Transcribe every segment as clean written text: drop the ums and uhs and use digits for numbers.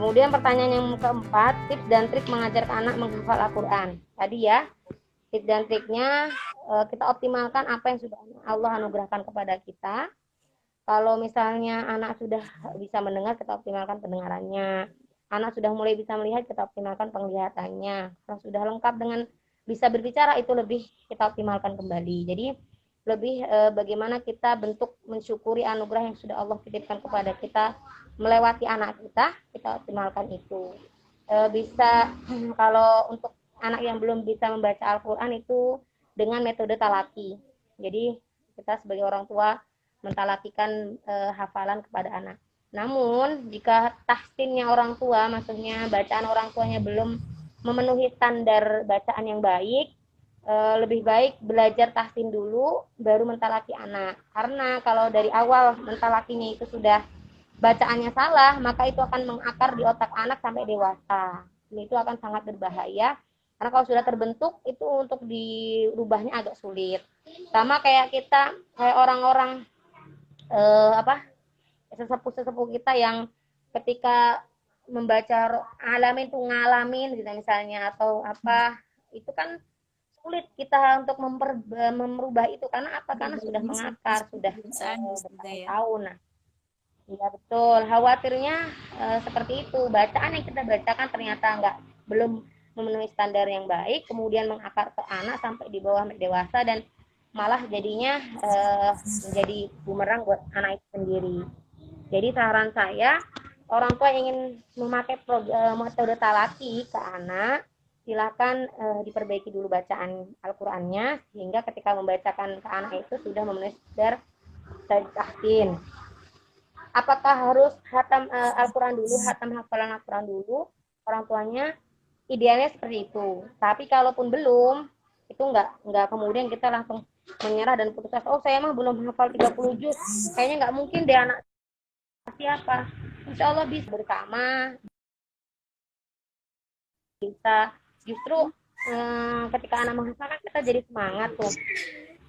Kemudian pertanyaan yang keempat, tips dan trik mengajar anak menghafal Al-Quran. Tadi ya, tips dan triknya kita optimalkan apa yang sudah Allah anugerahkan kepada kita. Kalau misalnya anak sudah bisa mendengar, kita optimalkan pendengarannya. Anak sudah mulai bisa melihat, kita optimalkan penglihatannya. Kalau sudah lengkap dengan bisa berbicara, itu lebih kita optimalkan kembali. Jadi lebih bagaimana kita bentuk mensyukuri anugerah yang sudah Allah titipkan kepada kita melewati anak kita optimalkan itu. Bisa kalau untuk anak yang belum bisa membaca Al-Quran itu dengan metode talaki. Jadi kita sebagai orang tua mentalakikan hafalan kepada anak. Namun jika tahsinnya orang tua, maksudnya bacaan orang tuanya belum memenuhi standar bacaan yang baik, lebih baik belajar tahsin dulu baru mentalaki anak. Karena kalau dari awal mentalakinya itu sudah bacaannya salah, maka itu akan mengakar di otak anak sampai dewasa. Ini itu akan sangat berbahaya. Karena kalau sudah terbentuk itu untuk dirubahnya agak sulit. Sama kayak kita, kayak orang-orang apa sesepuh-sesepuh kita yang ketika membaca alamin itu ngalamin gitu misalnya atau apa itu kan sulit kita untuk merubah itu karena apa? Karena sudah mengakar, sudah bertahun-tahun. Nah, iya betul. Khawatirnya seperti itu. Bacaan yang kita bacakan ternyata belum memenuhi standar yang baik, kemudian mengakar ke anak sampai di bawah dewasa dan malah jadinya menjadi bumerang buat anak itu sendiri. Jadi saran saya, orang tua yang ingin memakai metode talaki ke anak, silakan diperbaiki dulu bacaan Al-Qur'annya sehingga ketika membacakan ke anak itu sudah memenuhi standar tahsin. Apakah harus hatam Al-Quran dulu, hatam hafalan Al-Quran dulu, orang tuanya idealnya seperti itu. Tapi kalaupun belum, itu nggak kemudian kita langsung menyerah dan putus asa. Oh saya mah belum hafal 30 juz, kayaknya nggak mungkin deh anak siapa. Insya Allah bisa bersama, bisa justru ketika anak menghafal kan kita jadi semangat tuh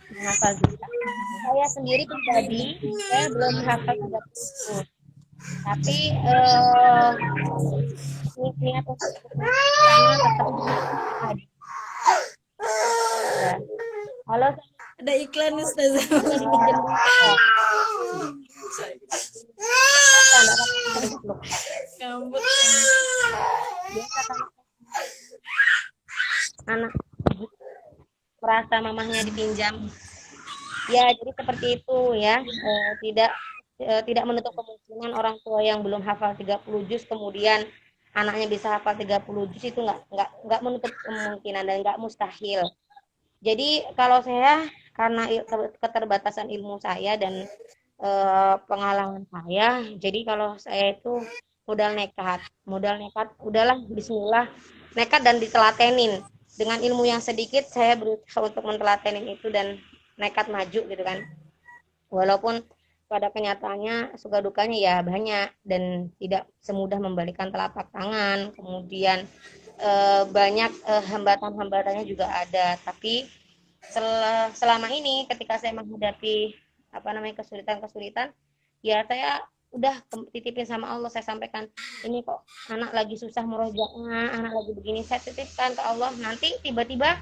menghafal juga. Saya sendiri pribadi, saya belum hafal 30 juz. Tapi niat untuk sana tetap ada. Halo, ada iklan Ustazah. dipinjam dulu. Ngambek. Anak merasa mamahnya dipinjam. Ya, jadi seperti itu ya. Tidak menutup kemungkinan orang tua yang belum hafal 30 juz kemudian anaknya bisa hafal 30 juz itu nggak menutup kemungkinan dan nggak mustahil. Jadi kalau saya karena keterbatasan ilmu saya dan pengalaman saya, jadi kalau saya itu modal nekat, udahlah Bismillah, nekat dan ditelatenin. Dengan ilmu yang sedikit saya berusaha untuk mentelatenin itu dan nekat maju gitu kan. Walaupun pada kenyataannya suka dukanya ya banyak dan tidak semudah membalikan telapak tangan, kemudian banyak hambatan-hambatannya juga ada. Tapi selama ini ketika saya menghadapi kesulitan-kesulitan, ya saya udah titipin sama Allah, saya sampaikan ini kok anak lagi susah murojaahnya, anak lagi begini, saya titipkan ke Allah. Nanti tiba-tiba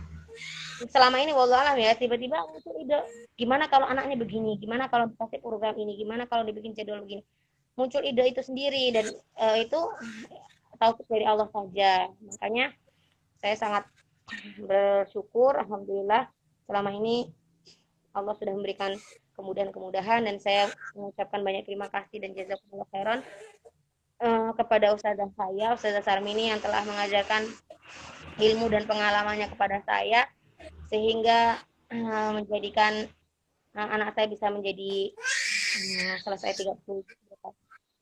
selama ini wallahualam ya tiba-tiba muncul ide gimana kalau anaknya begini, gimana kalau dikasih program ini, gimana kalau dibikin jadwal begini, muncul ide itu sendiri dan itu taufik dari Allah saja. Makanya saya sangat bersyukur alhamdulillah selama ini Allah sudah memberikan kemudahan-kemudahan dan saya mengucapkan banyak terima kasih dan jazakumullah khairan kepada ustazah saya, Ustazah Sarmini yang telah mengajarkan ilmu dan pengalamannya kepada saya sehingga menjadikan anak saya bisa menjadi selesai 30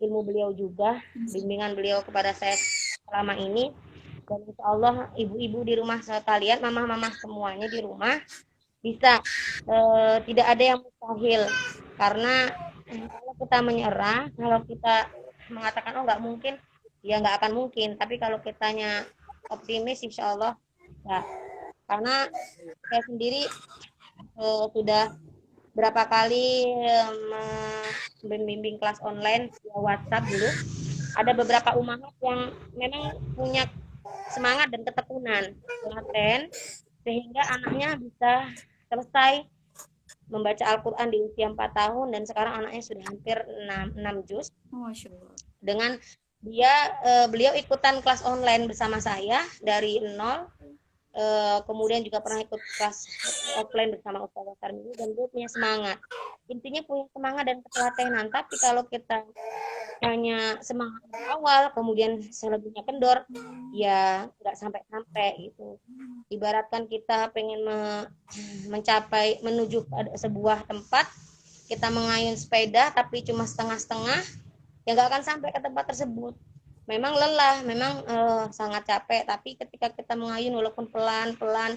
ilmu beliau juga, bimbingan beliau kepada saya selama ini. Dan insya Allah ibu-ibu di rumah sekalian, mama-mama semuanya di rumah bisa tidak ada yang mustahil karena kalau kita menyerah, kalau kita mengatakan oh nggak mungkin, ya nggak akan mungkin. Tapi kalau kitanya optimis, insya Allah ya. Karena saya sendiri sudah berapa kali membimbing kelas online via WhatsApp dulu. ada beberapa umahat yang memang punya semangat dan ketekunan telaten sehingga anaknya bisa selesai membaca Al-Quran di usia 4 tahun dan sekarang anaknya sudah hampir 6 juz Masya Allah. dengan beliau ikutan kelas online bersama saya dari nol. Kemudian juga pernah ikut kelas offline bersama Ustazah Sarmini dan dia punya semangat. Intinya punya semangat dan ketelatenan. Tapi kalau kita hanya semangat di awal, kemudian selebihnya kendor, ya nggak sampai-sampai gitu. Ibaratkan kita pengen mencapai menuju sebuah tempat, kita mengayun sepeda tapi cuma setengah-setengah, ya nggak akan sampai ke tempat tersebut. Memang lelah, memang sangat capek, tapi ketika kita mengayun walaupun pelan-pelan,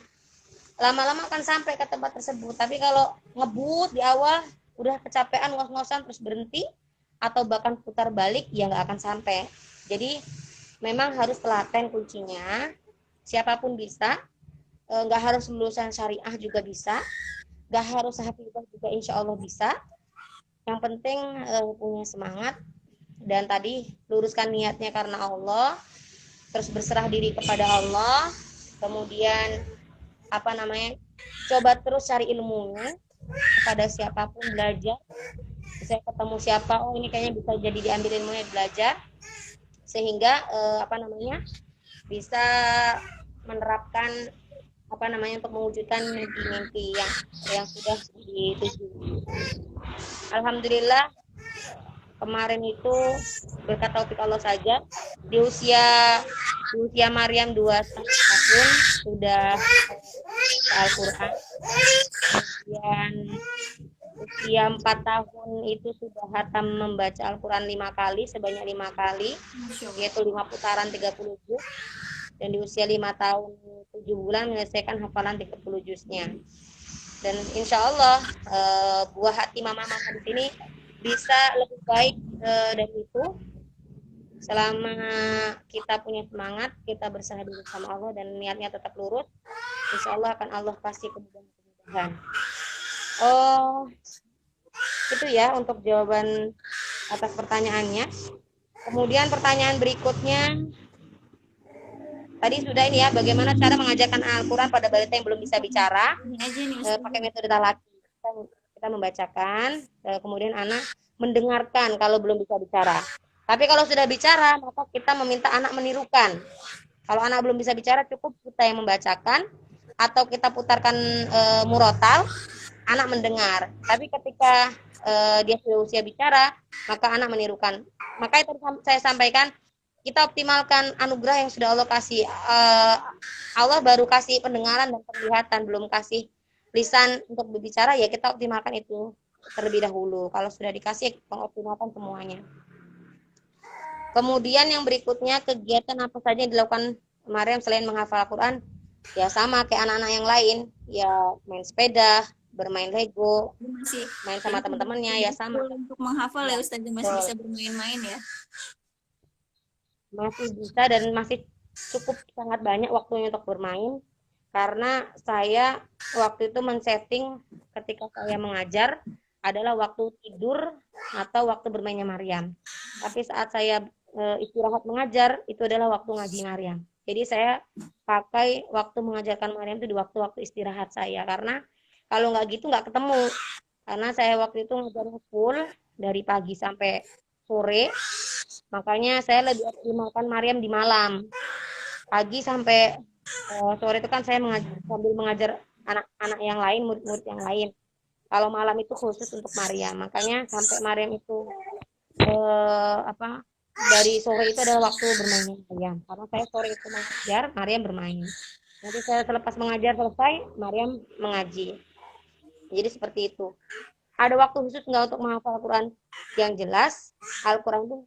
lama-lama akan sampai ke tempat tersebut. Tapi kalau ngebut di awal, udah kecapean, ngos-ngosan, terus berhenti, atau bahkan putar balik, ya nggak akan sampai. Jadi memang harus telaten kuncinya, siapapun bisa, nggak harus lulusan syariah juga bisa, nggak harus hafizah juga insya Allah bisa. Yang penting punya semangat, dan tadi luruskan niatnya karena Allah, terus berserah diri kepada Allah, kemudian coba terus cari ilmunya kepada siapapun, belajar. Saya ketemu siapa, oh ini kayaknya bisa jadi diambil ilmunya, belajar sehingga bisa menerapkan untuk mewujudkan mimpi-mimpi yang sudah dituju. Alhamdulillah kemarin itu berkat taufik Allah saja di usia Maryam 2,5 tahun sudah Al-Quran, kemudian usia 4 tahun itu sudah hatam membaca Al-Quran 5 kali, sebanyak 5 kali, yaitu 5 putaran 30 juz, dan di usia 5 tahun 7 bulan menyelesaikan hafalan 30 juznya. Dan insya Allah buah hati mama-mama di sini bisa lebih baik dari itu selama kita punya semangat, kita berserah diri sama Allah dan niatnya tetap lurus. Insya Allah akan Allah kasih kemudahan. Oh, itu ya untuk jawaban atas pertanyaannya. Kemudian pertanyaan berikutnya tadi sudah ini ya, bagaimana cara mengajarkan Al-Quran pada balita yang belum bisa bicara? Pakai metode talaki. Kita membacakan, kemudian anak mendengarkan kalau belum bisa bicara. Tapi kalau sudah bicara, maka kita meminta anak menirukan. Kalau anak belum bisa bicara, cukup kita yang membacakan, atau kita putarkan murotal, anak mendengar. Tapi ketika dia sudah usia bicara, maka anak menirukan. Maka itu saya sampaikan, kita optimalkan anugerah yang sudah Allah kasih. Allah baru kasih pendengaran dan penglihatan, belum kasih lisan untuk berbicara, ya kita optimalkan itu terlebih dahulu. Kalau sudah dikasih, mengoptimalkan semuanya. Kemudian yang berikutnya, kegiatan apa saja yang dilakukan Maryam selain menghafal Al-Quran? Ya sama kayak anak-anak yang lain, ya main sepeda, bermain Lego, main sama teman-temannya, ya sama. Untuk menghafal ya Ustazah, masih bisa bermain-main ya? Masih bisa dan masih cukup sangat banyak waktunya untuk bermain. Karena saya waktu itu men-setting ketika saya mengajar adalah waktu tidur atau waktu bermainnya Maryam. Tapi saat saya istirahat mengajar, itu adalah waktu ngaji Maryam. Jadi saya pakai waktu mengajarkan Maryam itu di waktu-waktu istirahat saya. Karena kalau nggak gitu nggak ketemu. Karena saya waktu itu ngajarnya full dari pagi sampai sore. Makanya saya lebih optimalkan Maryam di malam. Pagi sampai sore itu kan saya sambil mengajar anak-anak yang lain, murid-murid yang lain. Kalau malam itu khusus untuk Maryam. Makanya sampai Maryam itu dari sore itu adalah waktu bermainnya Maryam. Karena saya sore itu mengajar, Maryam bermain. Nanti saya selepas mengajar selesai, Maryam mengaji. Jadi seperti itu. Ada waktu khusus nggak untuk menghafal Al-Quran? Yang jelas, Al-Quran itu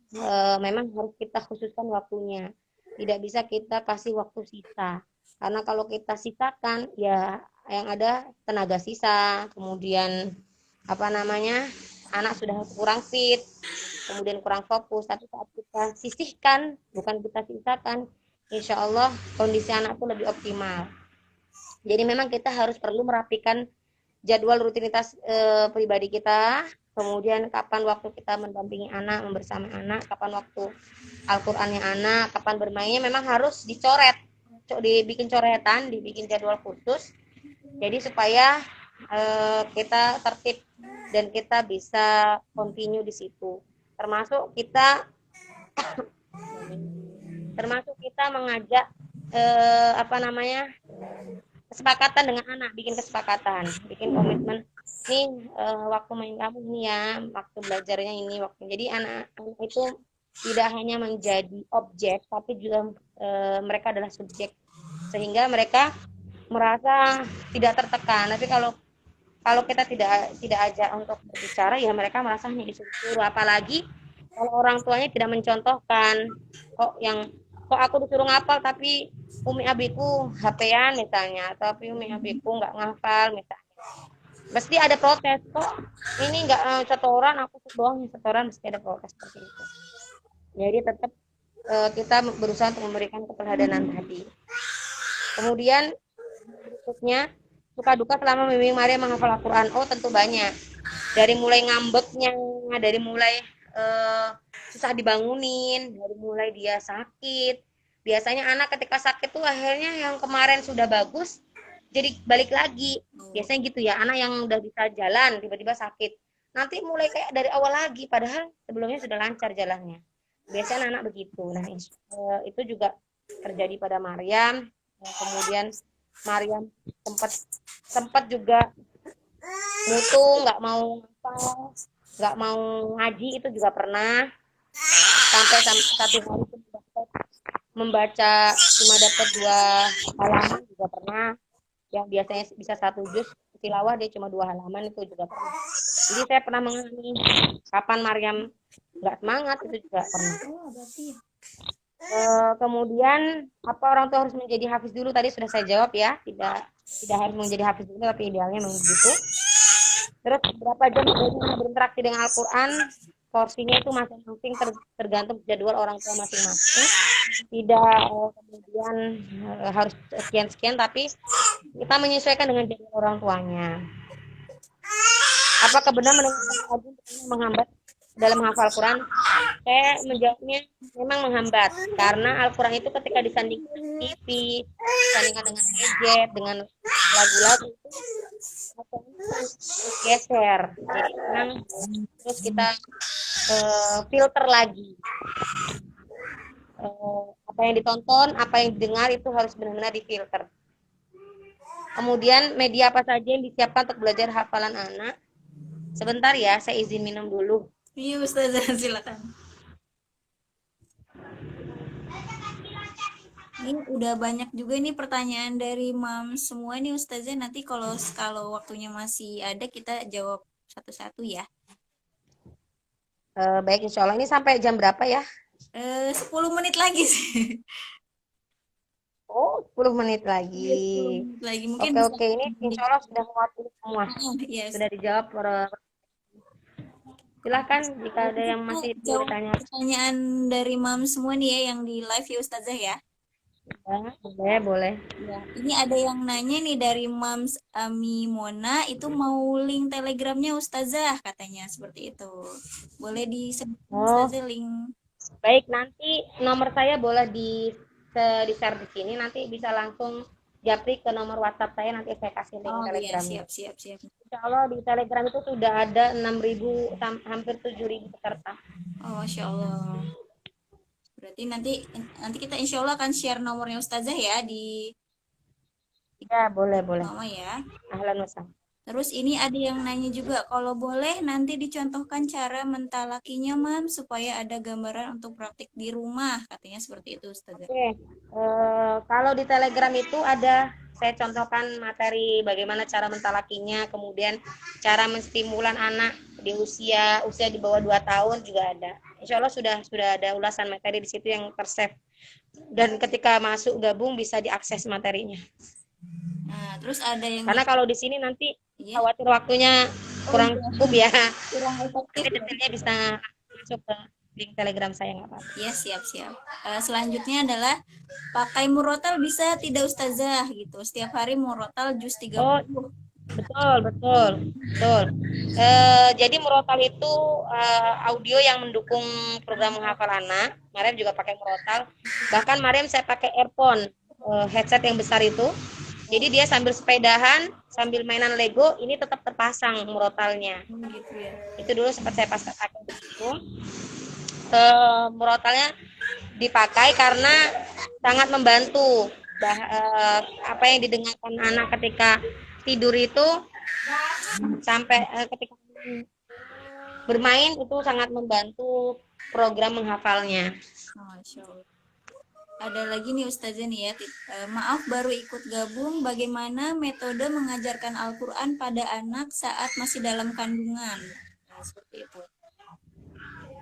memang harus kita khususkan waktunya. Tidak bisa kita kasih waktu sisa. Karena kalau kita sisakan, ya yang ada tenaga sisa, kemudian anak sudah kurang fit, kemudian kurang fokus. Tapi saat kita sisihkan, bukan kita sisakan, insya Allah kondisi anak itu lebih optimal. Jadi memang kita harus perlu merapikan jadwal rutinitas pribadi kita, kemudian kapan waktu kita mendampingi anak, membersama anak, kapan waktu Al-Qur'annya anak, kapan bermainnya, memang harus dicoret, dibikin coretan, dibikin jadwal khusus. Jadi supaya kita tertib dan kita bisa continue di situ. Termasuk kita mengajak apa namanya, kesepakatan dengan anak, bikin kesepakatan, bikin komitmen nih, waktu main kamu ini ya, waktu belajarnya ini, waktu. Jadi anak-anak itu tidak hanya menjadi objek, tapi juga mereka adalah subjek, sehingga mereka merasa tidak tertekan. Tapi kalau kita tidak ajak untuk berbicara, ya mereka merasa hanya disuruh. Apalagi kalau orang tuanya tidak mencontohkan, kok aku disuruh ngapal tapi umi abiku HP-an misalnya, tapi umi abiku nggak ngafal misalnya, pasti ada protes. Kok ini nggak setoran, aku doang setoran, mesti ada protes seperti itu. Jadi tetap kita berusaha untuk memberikan keteladanan tadi. Kemudian berikutnya, suka duka selama membimbing Maria menghafal Al-Quran. Oh, tentu banyak. Dari mulai ngambeknya, dari mulai susah dibangunin, dari mulai dia sakit. Biasanya anak ketika sakit tuh akhirnya yang kemarin sudah bagus jadi balik lagi. Biasanya gitu ya, anak yang udah bisa jalan tiba-tiba sakit. Nanti mulai kayak dari awal lagi, padahal sebelumnya sudah lancar jalannya. Biasanya anak begitu. Nah, itu juga terjadi pada Maryam. Kemudian Maryam sempat juga mutu, nggak mau nggak mau ngaji, itu juga pernah. Sampai satu hari itu membaca cuma dapat 2 halaman juga pernah. Yang biasanya bisa 1 juz tilawah, dia cuma 2 halaman, itu juga pernah. Jadi saya pernah mengalami kapan Maryam nggak semangat, itu juga pernah. Kemudian apa orang tua harus menjadi hafiz dulu, tadi sudah saya jawab ya, tidak harus menjadi hafiz dulu, tapi idealnya memang begitu. Terus berapa jam berinteraksi dengan Al-Quran, porsinya itu masing-masing tergantung jadwal orang tua masing-masing. Tidak kemudian harus sekian-sekian, tapi kita menyesuaikan dengan jadwal orang tuanya. Apakah benar mendengarkan menghambat dalam menghafal Al-Quran? Saya menjawabnya memang menghambat, karena Al-Quran itu ketika disandingkan dengan TV, disandingkan dengan gadget, dengan lagu-lagu, itu geser. Jadi memang terus kita filter lagi. Apa yang ditonton, apa yang didengar, itu harus benar-benar difilter. Kemudian media apa saja yang disiapkan untuk belajar hafalan anak? Sebentar ya, saya izin minum dulu. Iya Ustazah, silakan. Ini udah banyak juga nih pertanyaan dari Mam semua nih Ustazah. Nanti kalau waktunya masih ada, kita jawab satu-satu ya. Baik, insya Allah. Ini sampai jam berapa ya? 10 menit lagi sih. Oh, 10 menit lagi. 10 menit lagi. Mungkin Oke. Ini insya Allah sudah mewakili semua. Yes. Sudah dijawab. Silahkan jika ada yang masih bertanya. Pertanyaan dari Mam semua nih ya, yang di live ya Ustazah ya. Ya, boleh. Ya, ini ada yang nanya nih dari Mams Ami Mona, itu mau link Telegramnya Ustazah katanya seperti itu. Boleh disebut Ustazah link. Baik, nanti nomor saya boleh di-share di sini, nanti bisa langsung japri ke nomor WhatsApp saya, nanti saya kasih link Telegramnya. Iya, siap. Insya Allah di Telegram itu sudah ada 6.000, hampir 7.000 peserta. Oh, Masya Allah. Berarti nanti kita insya Allah akan share nomornya Ustazah ya di. Ya, boleh. Mama ya. Ahlan wasahlan. Terus ini ada yang nanya juga, kalau boleh nanti dicontohkan cara mentalakinya Mam, supaya ada gambaran untuk praktik di rumah, katanya seperti itu Ustazah. Oke, kalau di Telegram itu ada, saya contohkan materi bagaimana cara mentalakinya, kemudian cara menstimulan anak di usia di bawah 2 tahun juga ada. Insya Allah sudah ada ulasan materi di situ yang tersave, dan ketika masuk gabung bisa diakses materinya. Nah, terus ada yang karena kalau di sini nanti khawatir waktunya kurang cukup ya. Kurang efektif. Detailnya bisa masuk ke link Telegram saya, nggak apa-apa. Ya, siap. Selanjutnya adalah pakai murotal bisa tidak Ustazah gitu. Setiap hari murotal juz 30. Betul, betul, betul. Jadi murotal itu audio yang mendukung program menghafal anak. Mariam juga pakai murotal. Bahkan Mariam saya pakai earphone, headset yang besar itu. Jadi dia sambil sepedahan, sambil mainan Lego, ini tetap terpasang murotalnya. Gitu ya. Itu dulu sempat saya pakai begitu. Murotalnya dipakai karena sangat membantu apa yang didengarkan anak ketika tidur itu sampai ketika bermain itu sangat membantu program menghafalnya. Masya Allah. Ada lagi nih Ustazah nih ya, maaf baru ikut gabung, bagaimana metode mengajarkan Al-Quran pada anak saat masih dalam kandungan? Nah, seperti itu.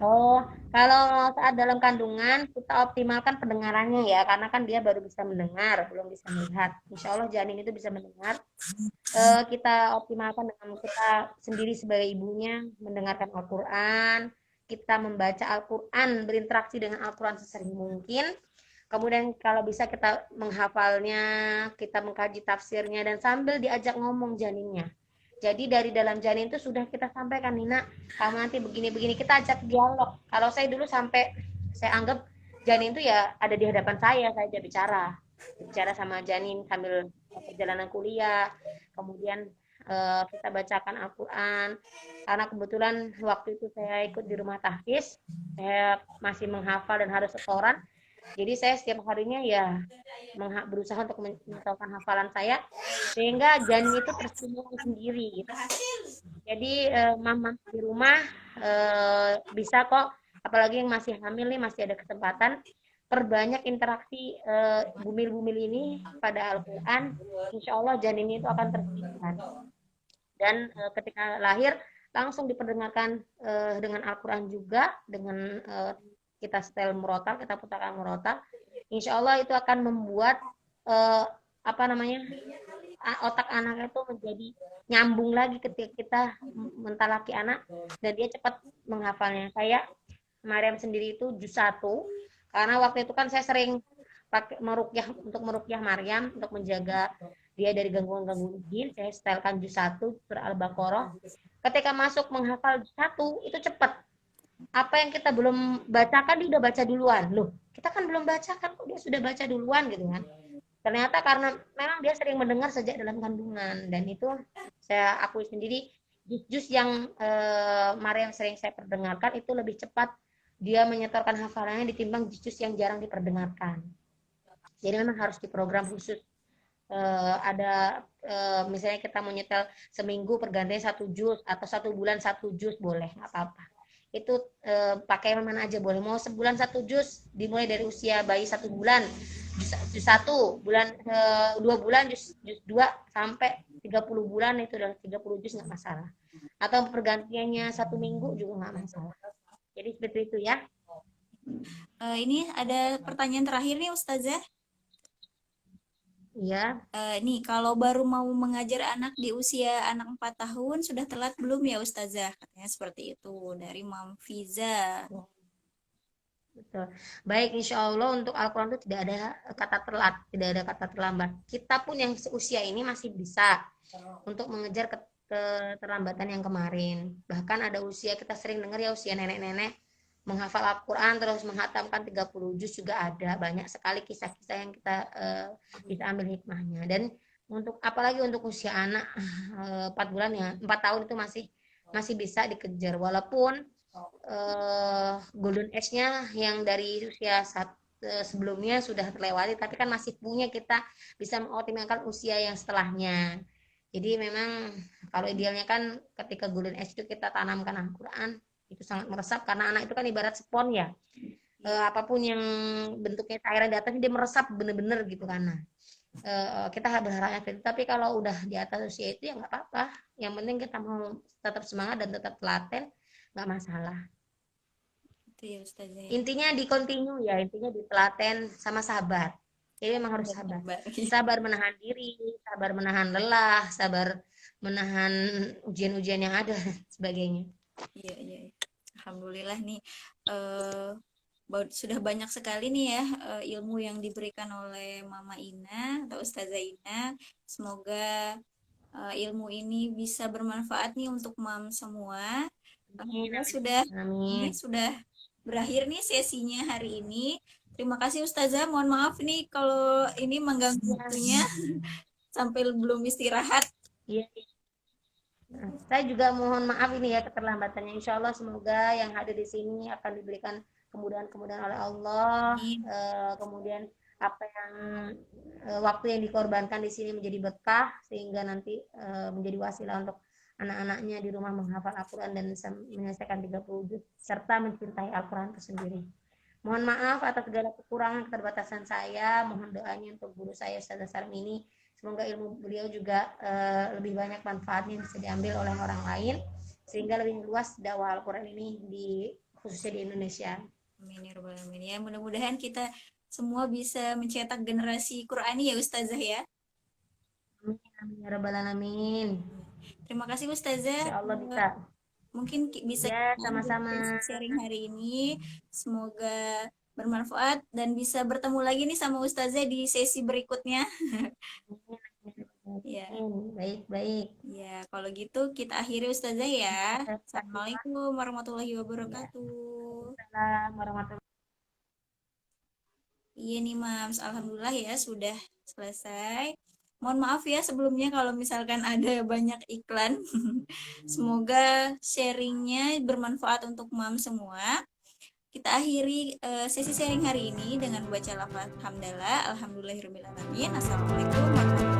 Oh, kalau saat dalam kandungan kita optimalkan pendengarannya ya, karena kan dia baru bisa mendengar, belum bisa melihat. Insya Allah janin itu bisa mendengar. Kita optimalkan dengan kita sendiri sebagai ibunya mendengarkan Al-Quran, kita membaca Al-Quran, berinteraksi dengan Al-Quran sesering mungkin. Kemudian kalau bisa kita menghafalnya, kita mengkaji tafsirnya, dan sambil diajak ngomong janinnya. Jadi dari dalam janin itu sudah kita sampaikan, Nina, kamu nanti begini-begini, kita ajak dialog. Kalau saya dulu sampai, saya anggap janin itu ya ada di hadapan saya aja bicara. Bicara sama janin sambil perjalanan kuliah, kemudian kita bacakan Al-Quran. Karena kebetulan waktu itu saya ikut di rumah tahfiz, saya masih menghafal dan harus setoran. Jadi saya setiap harinya ya berusaha untuk menyesuaikan hafalan saya sehingga janin itu terstimulasi sendiri gitu. Jadi mama di rumah bisa kok, apalagi yang masih hamil nih masih ada kesempatan perbanyak interaksi bumil-bumil ini pada Al-Quran. Insya Allah janin itu akan terstimulasi. Dan ketika lahir langsung diperdengarkan dengan Al-Quran juga, dengan kita setel murotal, kita putarkan murotal. Insya Allah itu akan membuat eh, apa namanya, otak anak itu menjadi nyambung lagi ketika kita mentalaki anak dan dia cepat menghafalnya. Saya Mariam sendiri itu juz 1 karena waktu itu kan saya sering pakai merukyah, untuk merukyah Mariam untuk menjaga dia dari gangguan-gangguan jin. Saya setelkan juz 1 surah Al-Baqarah. Ketika masuk menghafal juz 1 itu cepat. Apa yang kita belum bacakan dia udah baca duluan. Loh, kita kan belum bacakan kok dia sudah baca duluan gitu kan. Ternyata karena memang dia sering mendengar sejak dalam kandungan dan itu saya akui sendiri jus-jus yang Mariam sering saya perdengarkan itu lebih cepat dia menyetorkan hafalannya ditimbang jus-jus yang jarang diperdengarkan. Jadi memang harus diprogram khusus. Ada misalnya kita mau nyetel seminggu pergantian 1 jus atau 1 bulan 1 jus boleh, nggak apa-apa. Itu pakai mana aja boleh. Mau sebulan 1 jus dimulai dari usia bayi 1 bulan, jus 1 bulan, 2 bulan jus 2 sampai 30 bulan itu udah 30 jus nggak masalah. Atau pergantiannya 1 minggu juga nggak masalah. Jadi seperti itu ya. Ini ada pertanyaan terakhir nih Ustazah. Iya. Nih, kalau baru mau mengajar anak di usia anak 4 tahun, sudah telat belum ya Ustazah? Katanya seperti itu dari Mam Fiza. Betul. Baik, insya Allah untuk Al-Quran itu tidak ada kata telat, tidak ada kata terlambat. Kita pun yang seusia ini masih bisa untuk mengejar keterlambatan yang kemarin. Bahkan ada usia, kita sering dengar ya usia nenek-nenek menghafal Al-Quran terus menghatamkan 30 juz juga ada. Banyak sekali kisah-kisah yang kita bisa ambil hikmahnya. Dan untuk apalagi untuk usia anak 4 bulan ya, 4 tahun itu masih bisa dikejar walaupun golden age-nya yang dari usia sebelumnya sudah terlewati, tapi kan masih punya kita bisa mengoptimalkan usia yang setelahnya. Jadi memang kalau idealnya kan ketika golden age itu kita tanamkan Al-Quran itu sangat meresap karena anak itu kan ibarat spon ya. Apapun yang bentuknya cairan di atasnya dia meresap bener-bener gitu kan. Nah, kita berharapnya gitu. Tapi kalau udah di atas usia itu ya nggak apa-apa. Yang penting kita mau tetap semangat dan tetap telaten, nggak masalah. Itu ya Ustazah ya. Intinya di continue ya, intinya di telaten sama sabar. Jadi memang harus sabar. Sabar. Sabar menahan diri, sabar menahan lelah, sabar menahan ujian-ujian yang ada sebagainya. Iya, iya. Alhamdulillah nih eh sudah banyak sekali nih ya ilmu yang diberikan oleh Mama Ina atau Ustazah Ina. Semoga ilmu ini bisa bermanfaat nih untuk mam semua. Amin, Alhamdulillah amin, amin. sudah berakhir nih sesinya hari ini. Terima kasih Ustazah. Mohon maaf nih kalau ini mengganggu waktunya sampai belum istirahat. Iya, iya. Nah, saya juga mohon maaf ini ya keterlambatannya. Insya Allah semoga yang hadir di sini akan diberikan kemudahan-kemudahan oleh Allah. Amin. Kemudian apa yang waktu yang dikorbankan di sini menjadi berkah sehingga nanti menjadi wasilah untuk anak-anaknya di rumah menghafal Al-Quran dan bisa menyelesaikan 30 juz serta mencintai Al-Quran itu sendiri. Mohon maaf atas segala kekurangan keterbatasan saya. Mohon doanya untuk guru saya Ustazah Salim ini. Semoga ilmu beliau juga lebih banyak manfaatnya bisa diambil oleh orang lain sehingga lebih luas dakwah Al-Quran ini khususnya di Indonesia. Amin ya rabbal alamin. Ya, mudah-mudahan kita semua bisa mencetak generasi Qurani ya Ustazah ya. Amin, amin ya rabbal alamin. Terima kasih Ustazah. Insya Allah bisa. Mungkin bisa Ya, kita akhiri sama-sama. sharing hari ini. Semoga bermanfaat dan bisa bertemu lagi nih sama Ustazah di sesi berikutnya. Ya, Baik, baik. ya kalau gitu kita akhiri Ustazah ya. Assalamualaikum warahmatullahi wabarakatuh. Waalaikumsalam warahmatullahi. Iya nih Mams, Alhamdulillah ya sudah selesai. Mohon maaf ya sebelumnya kalau misalkan ada banyak iklan. Semoga sharingnya bermanfaat untuk Mam semua. Kita akhiri sesi sharing hari ini dengan baca lafaz hamdalah. Alhamdulillahirrahmanirrahim. Assalamualaikum warahmatullahi wabarakatuh.